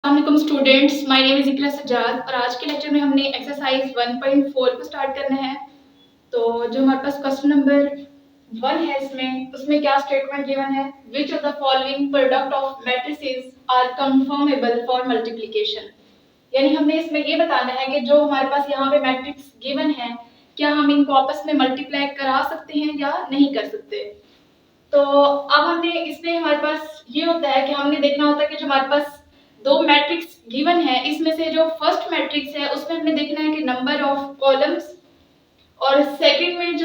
अस्सलाम students, my name is इकरा सज्जाद और आज के लेक्चर में हमने एक्सरसाइज 1.4 को स्टार्ट करना है। तो जो हमारे पास क्वेश्चन नंबर 1 है उसमें क्या स्टेटमेंट गिवन है, which of the following product of matrices are conformable for multiplication. यानी हमने इसमें ये बताना है कि जो हमारे पास यहाँ पे मैट्रिक्स गिवन है क्या हम इनको आपस में मल्टीप्लाई करा सकते हैं या नहीं कर सकते। तो अब हमने इसमें हमारे पास ये होता है कि हमने देखना होता है कि जो हमारे पास दो मैट्रिक्स गिवन है इसमें से जो फर्स्ट मैट्रिक्स है उसमें हमने देखना है कि नंबर ऑफ कॉलम्स और सेकंड में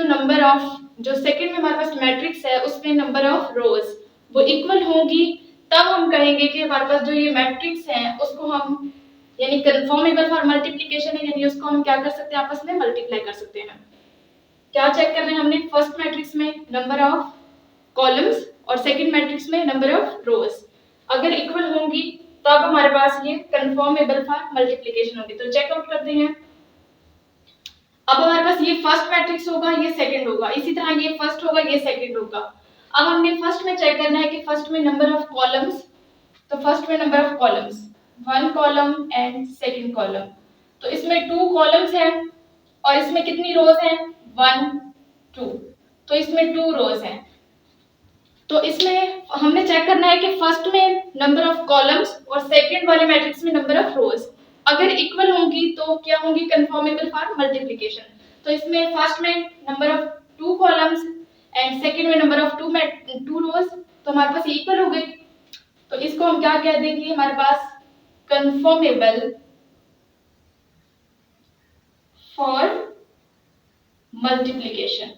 जो सेकंड में हमारे पास मैट्रिक्स है उसमें नंबर ऑफ रोज वो इक्वल होंगी, तब हम कहेंगे कि हमारे पास जो ये मैट्रिक्स है उसको हम यानी कंफर्मेबल फॉर मल्टीप्लिकेशन है, यानी उसको हम क्या कर सकते हैं, आपस में मल्टीप्लाई कर सकते हैं। क्या चेक करना है हमने, फर्स्ट मैट्रिक्स में नंबर ऑफ कॉलम्स और सेकंड मैट्रिक्स में नंबर ऑफ रोज अगर इक्वल होंगी तब हमारे पास ये कंफर्मेबल फॉर मल्टीप्लिकेशन होगी। तो चेक आउट करते हैं। अब हमारे पास ये फर्स्ट मैट्रिक्स होगा, ये सेकंड होगा, इसी तरह ये फर्स्ट होगा, ये सेकंड होगा। अब हमने फर्स्ट में चेक करना है कि फर्स्ट में नंबर ऑफ कॉलम्स, तो फर्स्ट में number of columns 1 column and second column, तो इसमें 2 कॉलम्स हैं और इसमें कितनी रोज हैं, 1 2, तो इसमें 2 रोज हैं। तो इसमें हमने चेक करना है कि फर्स्ट में नंबर ऑफ कॉलम्स और सेकंड वाले मैट्रिक्स में नंबर ऑफ रोज अगर इक्वल होंगी तो क्या होंगी, कंफर्मेबल फॉर मल्टीप्लिकेशन। तो इसमें फर्स्ट में number of 2 columns and second में नंबर ऑफ 2 रोज, तो हमारे पास इक्वल हो गई। तो इसको हम क्या कह देंगे, हमारे पास कंफर्मेबल फॉर मल्टीप्लिकेशन।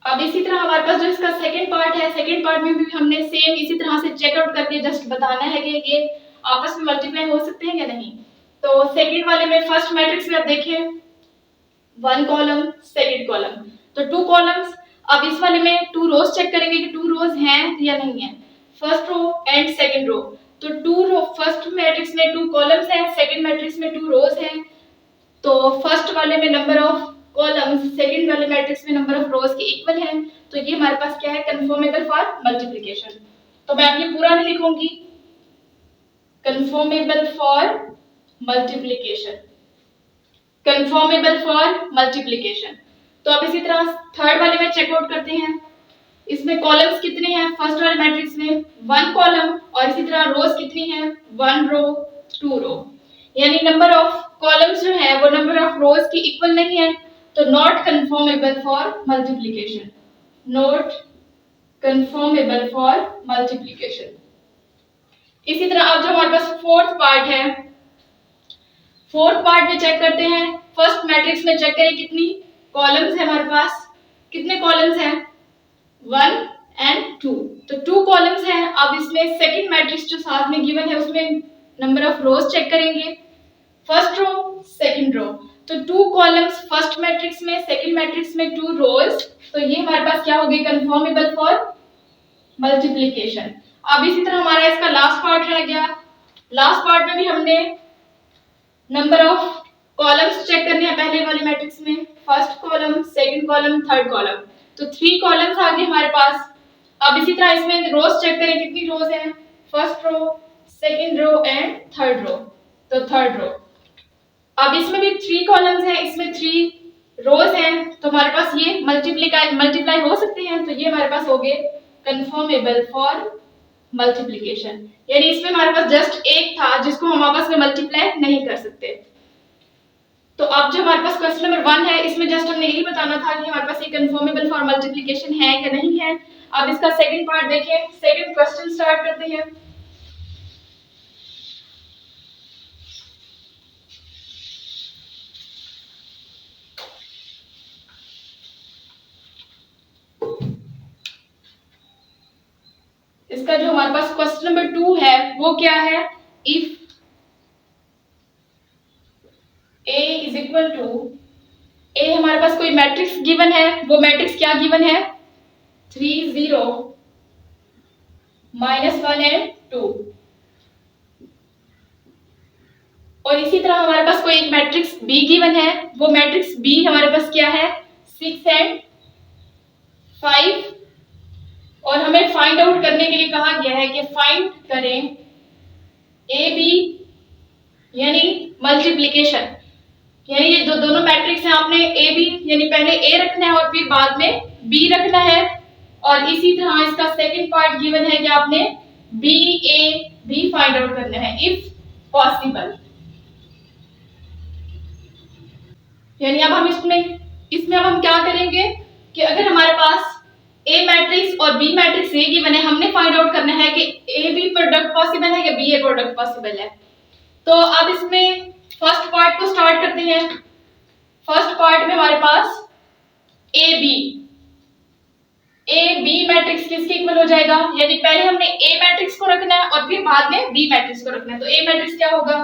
अब इसी तरह हमारे पास जो इसका सेकंड पार्ट है, सेकंड पार्ट में भी हमने सेम इसी तरह से चेकआउट करके जस्ट बताना है कि ये आपस में मल्टीप्लाई हो सकते हैं या नहीं। तो सेकंड वाले में फर्स्ट मैट्रिक्स में आप देखें 1 कॉलम सेकंड कॉलम, तो 2 कॉलम्स। अब इस वाले में 2 रोज चेक करेंगे कि 2 रोज हैं या नहीं है, first row and second row. तो 2 रो फर्स्ट मैट्रिक्स में 2 कॉलम्स हैं, सेकंड मैट्रिक्स में 2 रोज हैं। तो फर्स्ट वाले में नंबर ऑफ कॉलम्स सेकंड वाले मैट्रिक्स में नंबर ऑफ रोज के इक्वल हैं, तो ये हमारे पास क्या है, कंफर्मेबल फॉर मल्टीप्लिकेशन। तो मैं अब ये पूरा नहीं लिखूंगी, confirmable for multiplication, confirmable for multiplication. तो अब इसी तरह थर्ड वाले में चेकआउट करते हैं। इसमें कॉलम्स कितने हैं, फर्स्ट वाले मैट्रिक्स में 1 कॉलम और इसी तरह रोज कितनी हैं, 1 रो 2 रो, यानी नंबर ऑफ कॉलम्स जो है वो नंबर ऑफ रोज की इक्वल नहीं है, तो not confirmable for multiplication, not confirmable for multiplication. इसी तरह अब जो हमारे पास फोर्थ पार्ट है, फोर्थ पार्ट में चेक करते हैं। फर्स्ट मैट्रिक्स में चेक करें कितनी कॉलम्स है, हमारे पास कितने कॉलम्स हैं, 1 एंड 2, तो 2 कॉलम्स हैं। अब इसमें सेकंड मैट्रिक्स जो साथ में गिवन है उसमें नंबर ऑफ रोज चेक करेंगे, फर्स्ट रो सेकंड रो, तो 2 कॉलम्स फर्स्ट मैट्रिक्स में, सेकंड मैट्रिक्स में 2 रोज, तो ये हमारे पास क्या होगी, कंफर्मेबल फॉर मल्टीप्लिकेशन। अब इसी तरह हमारा इसका लास्ट पार्ट रह गया। लास्ट पार्ट में भी हमने नंबर ऑफ कॉलम्स चेक करने हैं पहले वाले मैट्रिक्स में, first column second column third column, तो 3 कॉलम्स आ गए हमारे पास। अब इसी तरह इसमें रोज चेक करें कितनी रोज हैं, first row second row and third row, तो थर्ड रो। अब इसमें भी 3 कॉलम्स हैं, इसमें 3 रोज हैं, तो हमारे पास ये मल्टीप्लाई हो सकते हैं, तो ये हमारे पास हो गए कंफर्मेबल फॉर मल्टीप्लिकेशन। यानी इसमें हमारे पास जस्ट एक था जिसको हम आपस में मल्टीप्लाई नहीं कर सकते। तो अब जो हमारे पास क्वेश्चन नंबर 1 है इसमें जस्ट हमने यही बताना था कि हमारे पास ये कंफर्मेबल फॉर मल्टीप्लिकेशन है या नहीं है। अब इसका सेकंड पार्ट देखें, सेकंड क्वेश्चन स्टार्ट करते हैं। इसका जो हमारे पास क्वेश्चन नंबर 2 है वो क्या है, if a is equal to A, हमारे पास कोई मैट्रिक्स गिवन है, वो मैट्रिक्स क्या गिवन है, 3 0 -1 एंड 2, और इसी तरह हमारे पास कोई एक मैट्रिक्स बी गिवन है, वो मैट्रिक्स बी हमारे पास क्या है, 6 एंड 5, और हमें फाइंड आउट करने के लिए कहा गया है कि फाइंड करें ए बी यानी मल्टीप्लिकेशन, यानी ये जो दोनों मैट्रिक्स हैं आपने ए बी यानी पहले ए रखना है और फिर बाद में बी रखना है, और इसी तरह इसका सेकंड पार्ट गिवन है कि आपने बी ए भी फाइंड आउट करना है इफ पॉसिबल। यानी अब हम इसमें अब हम क्या करेंगे कि अगर हमारे पास ए मैट्रिक्स और बी मैट्रिक्स ये गिवन है, हमने फाइंड आउट करना है कि ए बी प्रोडक्ट पॉसिबल है या बी ए प्रोडक्ट पॉसिबल है। तो अब इसमें फर्स्ट पार्ट को स्टार्ट करते हैं। फर्स्ट पार्ट में हमारे पास ए बी मैट्रिक्स किसके इक्वल हो जाएगा, यानी पहले हमने ए मैट्रिक्स को रखना है और फिर बाद में बी मैट्रिक्स को रखना है। तो ए मैट्रिक्स क्या होगा,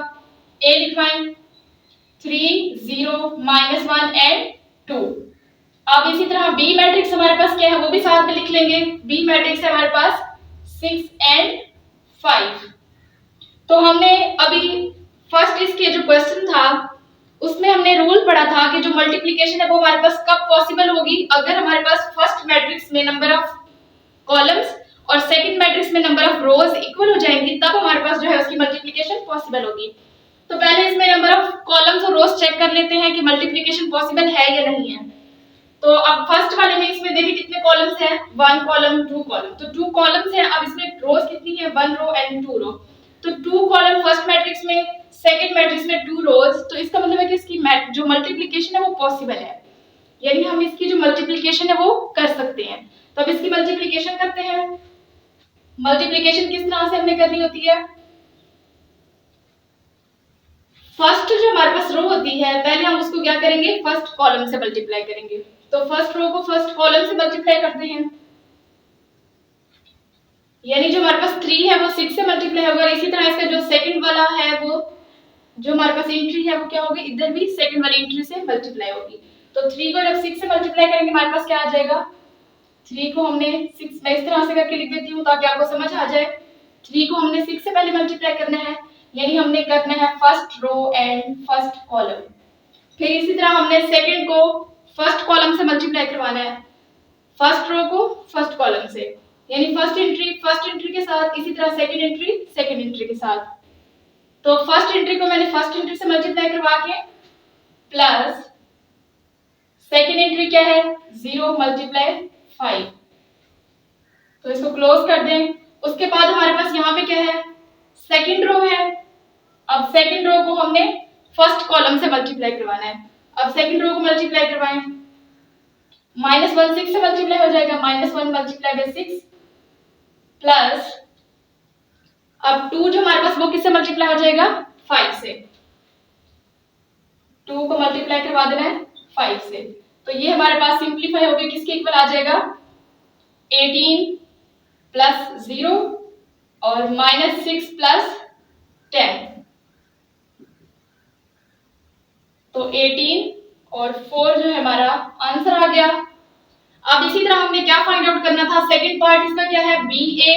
ए लिखवाएं 3 0 -1 एंड 2। अब इसी तरह बी मैट्रिक्स हमारे पास क्या है वो भी साथ में लिख लेंगे। बी मैट्रिक्स है हमारे पास 6 एंड 5। तो हमने अभी फर्स्ट इसके जो क्वेश्चन था उसमें हमने रूल पढ़ा था कि जो मल्टीप्लिकेशन है वो हमारे पास कब पॉसिबल होगी, अगर हमारे पास फर्स्ट मैट्रिक्स में नंबर ऑफ कॉलम्स और सेकंड मैट्रिक्स में नंबर ऑफ रोज इक्वल हो जाएंगी, तब हमारे पास जो है उसकी मल्टीप्लिकेशन पॉसिबल होगी। तो पहले इसमें नंबर ऑफ कॉलम्स और रोज चेक कर लेते हैं कि मल्टीप्लिकेशन पॉसिबल है या नहीं है। तो अब फर्स्ट वाले में इसमें देखिए कितने कॉलम्स हैं, 1 कॉलम 2 कॉलम, तो 2 कॉलम्स हैं। अब इसमें रोज कितनी है, 1 रो एंड 2 रो। तो 2 कॉलम फर्स्ट मैट्रिक्स में, सेकंड मैट्रिक्स में 2 रोज, तो इसका मतलब है कि इसकी जो मल्टीप्लिकेशन है वो पॉसिबल है, यानी हम इसकी जो मल्टीप्लिकेशन है वो कर सकते हैं। तो अब इसकी मल्टीप्लिकेशन करते हैं। मल्टीप्लिकेशन किस तरह से हमने करनी होती है, फर्स्ट जो हमारे पास रो होती है पहले हम उसको क्या करेंगे, फर्स्ट कॉलम से मल्टीप्लाई करेंगे। तो फर्स्ट रो को फर्स्ट कॉलम से मल्टीप्लाई करते हैं, यानी जो हमारे पास 3 है वो 6 से मल्टीप्लाई होगा। इसी तरह इसका जो सेकंड वाला है वो जो हमारे पास एंट्री है वो क्या होगी, इधर भी सेकंड वाली एंट्री से मल्टीप्लाई होगी। तो 3 को जब 6 से मल्टीप्लाई करेंगे हमारे पास क्या आ जाएगा, 3 को हमने 6, मैं इस तरह से करके लिख देती हूँ ताकि आपको समझ आ जाए। 3 को हमने 6 से पहले मल्टीप्लाई करना है, यानी हमने करना है first row and first column. फिर इसी तरह हमने सेकंड को फर्स्ट कॉलम से मल्टीप्लाई करवाना है, फर्स्ट रो को फर्स्ट कॉलम से, यानी फर्स्ट एंट्री के साथ, इसी तरह सेकंड एंट्री के साथ। तो फर्स्ट एंट्री को मैंने फर्स्ट एंट्री से मल्टीप्लाई करवा के प्लस सेकंड एंट्री क्या है 0 × 5, तो इसको क्लोज कर दें। उसके बाद हमारे पास यहाँ पे क्या है, सेकंड रो है। अब सेकंड रो को हमने फर्स्ट कॉलम से मल्टीप्लाई करवाना है। अब सेकंड रो को मल्टीप्लाई करवाएं, -1 6 से मल्टीप्लाई हो जाएगा, -1 × 6 प्लस अब 2 जो हमारे पास वो किससे मल्टीप्लाई हो जाएगा, 5 से। 2 को मल्टीप्लाई करवा देना है 5 से, तो ये हमारे पास सिंपलीफाई होकर किसके इक्वल आ जाएगा, 18 + 0 और -6 + 10, तो 18 और 4 जो है हमारा आंसर आ गया। अब इसी तरह हमने क्या फाइंड आउट करना था, सेकंड पार्ट इसका क्या है, BA।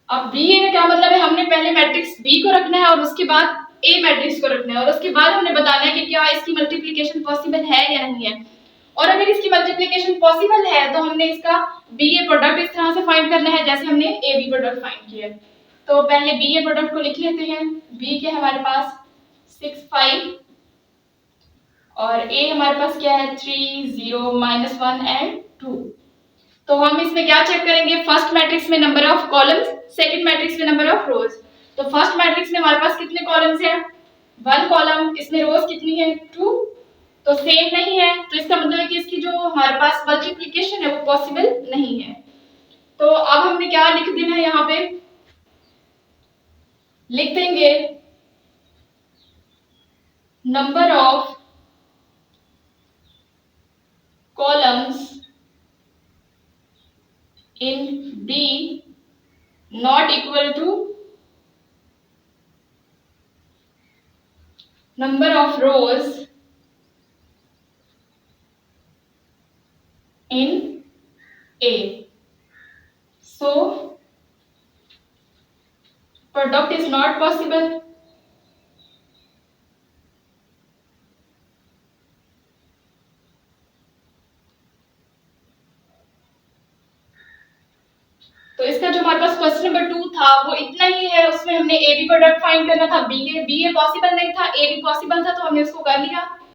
अब BA का क्या मतलब है, हमने पहले मैट्रिक्स B को रखना है और उसके बाद A मैट्रिक्स को रखना है, और उसके बाद हमने बताना है कि क्या इसकी मल्टीप्लिकेशन पॉसिबल है या नहीं है। और अगर इसकी मल्टीप्लिकेशन पॉसिबल है तो हमने इसका BA प्रोडक्ट इस तरह से फाइंड करना है जैसे हमने AB प्रोडक्ट फाइंड किया। तो पहले BA प्रोडक्ट को लिख लेते हैं। B के हमारे पास 6 5 और A हमारे पास क्या है 3 0 -1 एंड 2। तो हम इसमें क्या चेक करेंगे, फर्स्ट मैट्रिक्स में number of columns, second matrix में नंबर ऑफ रोज। तो फर्स्ट मैट्रिक्स में हमारे पास कितने कॉलम्स हैं, 1 कॉलम, इसमें रोज कितनी है 2, तो सेम नहीं है, तो इसका मतलब है कि इसकी जो हमारे पास मल्टीप्लिकेशन है वो पॉसिबल नहीं है। तो अब हमने क्या लिख देना है, यहाँ पे लिख देंगे number of columns in B not equal to number of rows in A. So product is not possible. तो इसका जो हमारे पास क्वेश्चन नंबर 2 था वो इतना ही है। उसमें हमने ए बी प्रोडक्ट फाइंड करना था, बी ए पॉसिबल नहीं था, ए बी पॉसिबल था, तो हमने उसको कर लिया।